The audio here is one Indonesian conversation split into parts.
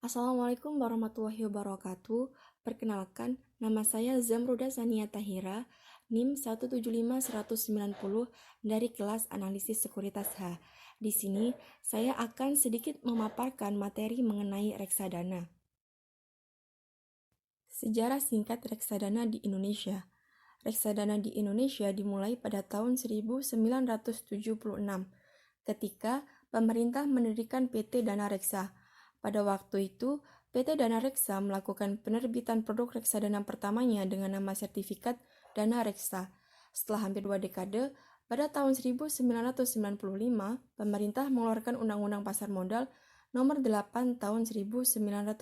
Assalamualaikum warahmatullahi wabarakatuh. Perkenalkan, nama saya Zamruda Sania Tahira, NIM 175-190 dari kelas Analisis Sekuritas H. Di sini, saya akan sedikit memaparkan materi mengenai reksadana. Sejarah singkat reksadana di Indonesia. Reksadana di Indonesia dimulai pada tahun 1976, ketika pemerintah mendirikan PT Dana Reksa. Pada waktu itu, PT Dana Reksa melakukan penerbitan produk reksadana pertamanya dengan nama sertifikat Dana Reksa. Setelah hampir 2 dekade, pada tahun 1995, pemerintah mengeluarkan Undang-Undang Pasar Modal Nomor 8 Tahun 1995.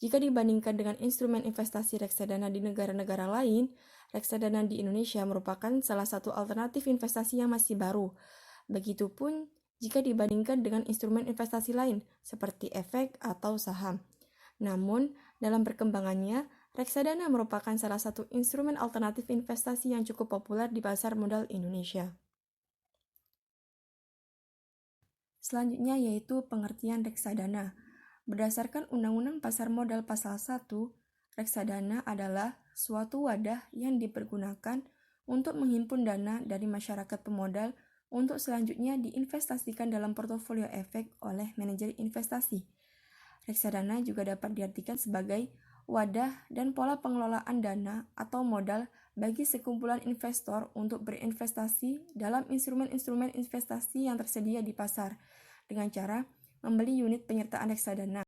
Jika dibandingkan dengan instrumen investasi reksadana di negara-negara lain, reksadana di Indonesia merupakan salah satu alternatif investasi yang masih baru. Begitupun jika dibandingkan dengan instrumen investasi lain seperti efek atau saham. Namun, dalam perkembangannya, reksadana merupakan salah satu instrumen alternatif investasi yang cukup populer di pasar modal Indonesia. Selanjutnya yaitu pengertian reksadana. Berdasarkan Undang-Undang Pasar Modal Pasal 1, reksadana adalah suatu wadah yang dipergunakan untuk menghimpun dana dari masyarakat pemodal untuk selanjutnya diinvestasikan dalam portofolio efek oleh manajer investasi. Reksadana juga dapat diartikan sebagai wadah dan pola pengelolaan dana atau modal bagi sekumpulan investor untuk berinvestasi dalam instrumen-instrumen investasi yang tersedia di pasar dengan cara membeli unit penyertaan reksadana.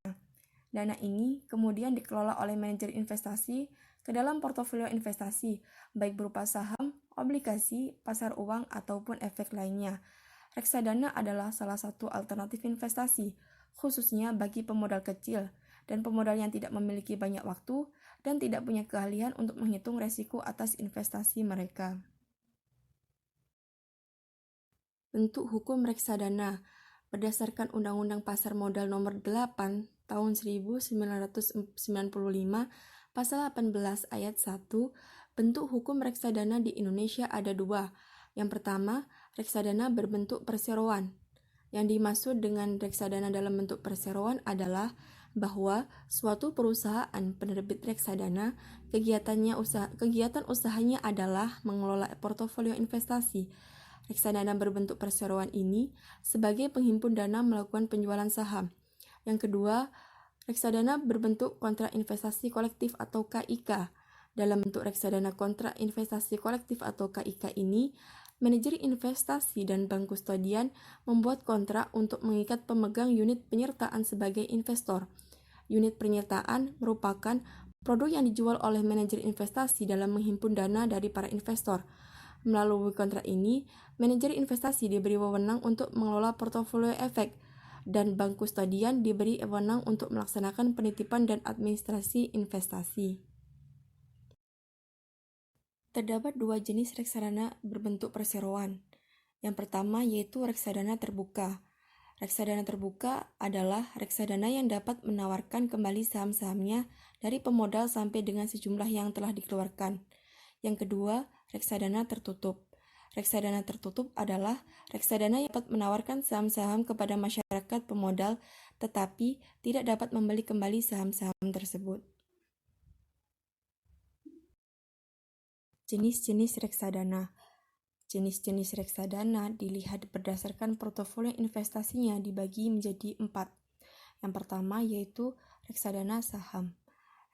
Dana ini kemudian dikelola oleh manajer investasi ke dalam portofolio investasi, baik berupa saham, obligasi, pasar uang, ataupun efek lainnya. Reksadana adalah salah satu alternatif investasi, khususnya bagi pemodal kecil dan pemodal yang tidak memiliki banyak waktu dan tidak punya keahlian untuk menghitung resiko atas investasi mereka. Bentuk hukum reksadana. Berdasarkan Undang-Undang Pasar Modal Nomor 8 Tahun 1995, Pasal 18 Ayat 1, bentuk hukum reksadana di Indonesia ada dua. Yang pertama, reksadana berbentuk perseroan. Yang dimaksud dengan reksadana dalam bentuk perseroan adalah bahwa suatu perusahaan penerbit reksadana kegiatan usahanya adalah mengelola portofolio investasi. Reksadana berbentuk perseroan ini sebagai penghimpun dana melakukan penjualan saham. Yang kedua, reksadana berbentuk kontrak investasi kolektif atau KIK. Dalam bentuk reksadana kontrak investasi kolektif atau KIK ini, manajer investasi dan bank kustodian membuat kontrak untuk mengikat pemegang unit penyertaan sebagai investor. Unit penyertaan merupakan produk yang dijual oleh manajer investasi dalam menghimpun dana dari para investor. Melalui kontrak ini, manajer investasi diberi wewenang untuk mengelola portofolio efek, dan bank kustodian diberi wewenang untuk melaksanakan penitipan dan administrasi investasi. Terdapat dua jenis reksadana berbentuk perseroan. Yang pertama yaitu reksadana terbuka. Reksadana terbuka adalah reksadana yang dapat menawarkan kembali saham-sahamnya dari pemodal sampai dengan sejumlah yang telah dikeluarkan. Yang kedua, reksadana tertutup. Reksadana tertutup adalah reksadana yang dapat menawarkan saham-saham kepada masyarakat pemodal tetapi tidak dapat membeli kembali saham-saham tersebut. Jenis-jenis reksadana. Jenis-jenis reksadana dilihat berdasarkan portofolio investasinya dibagi menjadi 4. Yang pertama yaitu reksadana saham.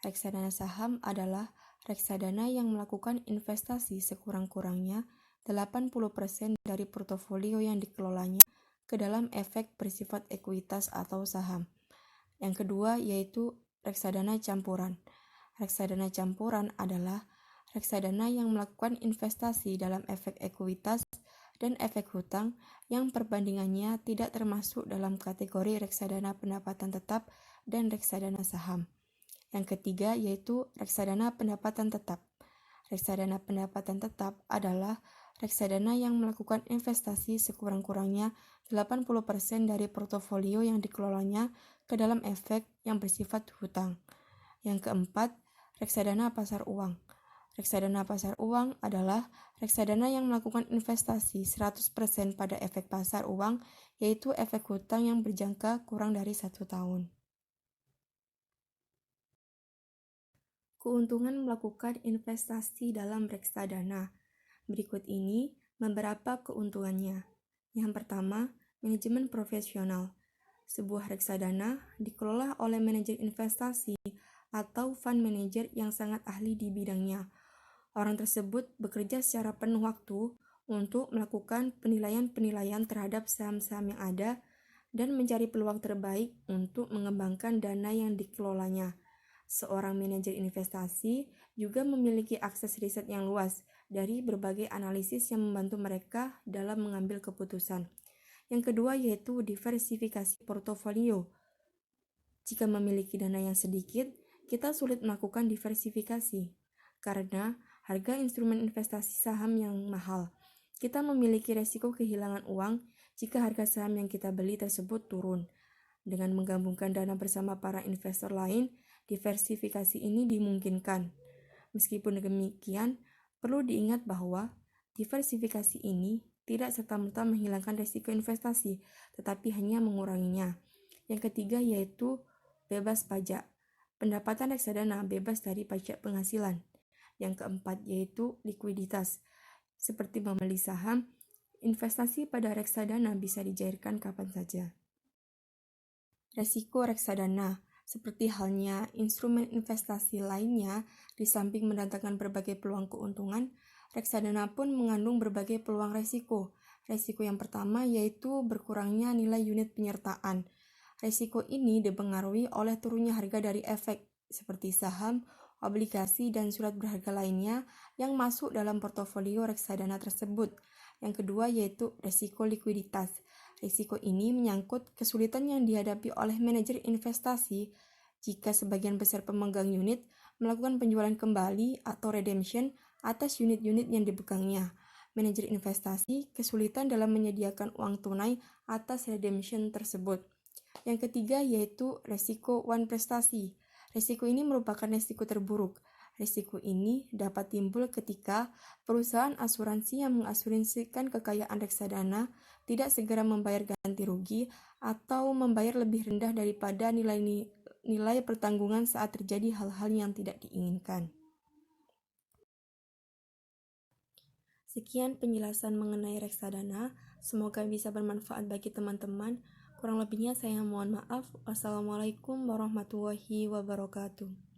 Reksadana saham adalah reksadana yang melakukan investasi sekurang-kurangnya 80% dari portofolio yang dikelolanya ke dalam efek bersifat ekuitas atau saham. Yang kedua yaitu reksadana campuran. Reksadana campuran adalah reksadana yang melakukan investasi dalam efek ekuitas dan efek hutang yang perbandingannya tidak termasuk dalam kategori reksadana pendapatan tetap dan reksadana saham. Yang ketiga yaitu reksadana pendapatan tetap. Reksadana pendapatan tetap adalah reksadana yang melakukan investasi sekurang-kurangnya 80% dari portofolio yang dikelolanya ke dalam efek yang bersifat hutang. Yang keempat, reksadana pasar uang. Reksadana pasar uang adalah reksadana yang melakukan investasi 100% pada efek pasar uang, yaitu efek hutang yang berjangka kurang dari 1 tahun. Keuntungan melakukan investasi dalam reksadana. Berikut ini beberapa keuntungannya. Yang pertama, manajemen profesional. Sebuah reksadana dikelola oleh manajer investasi atau fund manager yang sangat ahli di bidangnya. Orang tersebut bekerja secara penuh waktu untuk melakukan penilaian-penilaian terhadap saham-saham yang ada dan mencari peluang terbaik untuk mengembangkan dana yang dikelolanya. Seorang manajer investasi juga memiliki akses riset yang luas dari berbagai analisis yang membantu mereka dalam mengambil keputusan. Yang kedua yaitu diversifikasi portofolio. Jika memiliki dana yang sedikit, kita sulit melakukan diversifikasi karena harga instrumen investasi saham yang mahal. Kita memiliki resiko kehilangan uang jika harga saham yang kita beli tersebut turun. Dengan menggabungkan dana bersama para investor lain, diversifikasi ini dimungkinkan. Meskipun demikian, perlu diingat bahwa diversifikasi ini tidak serta-merta menghilangkan risiko investasi, tetapi hanya menguranginya. Yang ketiga yaitu bebas pajak. Pendapatan reksadana bebas dari pajak penghasilan. Yang keempat yaitu likuiditas. Seperti membeli saham, investasi pada reksadana bisa dicairkan kapan saja. Resiko reksadana, seperti halnya instrumen investasi lainnya, di samping mendatangkan berbagai peluang keuntungan, reksadana pun mengandung berbagai peluang resiko. Resiko yang pertama yaitu berkurangnya nilai unit penyertaan. Resiko ini dipengaruhi oleh turunnya harga dari efek, seperti saham, obligasi, dan surat berharga lainnya yang masuk dalam portofolio reksadana tersebut. Yang kedua yaitu resiko likuiditas. Risiko ini menyangkut kesulitan yang dihadapi oleh manajer investasi jika sebagian besar pemegang unit melakukan penjualan kembali atau redemption atas unit-unit yang dipegangnya. Manajer investasi kesulitan dalam menyediakan uang tunai atas redemption tersebut. Yang ketiga yaitu resiko wan prestasi. Risiko ini merupakan risiko terburuk. Risiko ini dapat timbul ketika perusahaan asuransi yang mengasuransikan kekayaan reksadana tidak segera membayar ganti rugi atau membayar lebih rendah daripada nilai pertanggungan saat terjadi hal-hal yang tidak diinginkan. Sekian penjelasan mengenai reksadana, semoga bisa bermanfaat bagi teman-teman. Kurang lebihnya saya mohon maaf. Wassalamualaikum warahmatullahi wabarakatuh.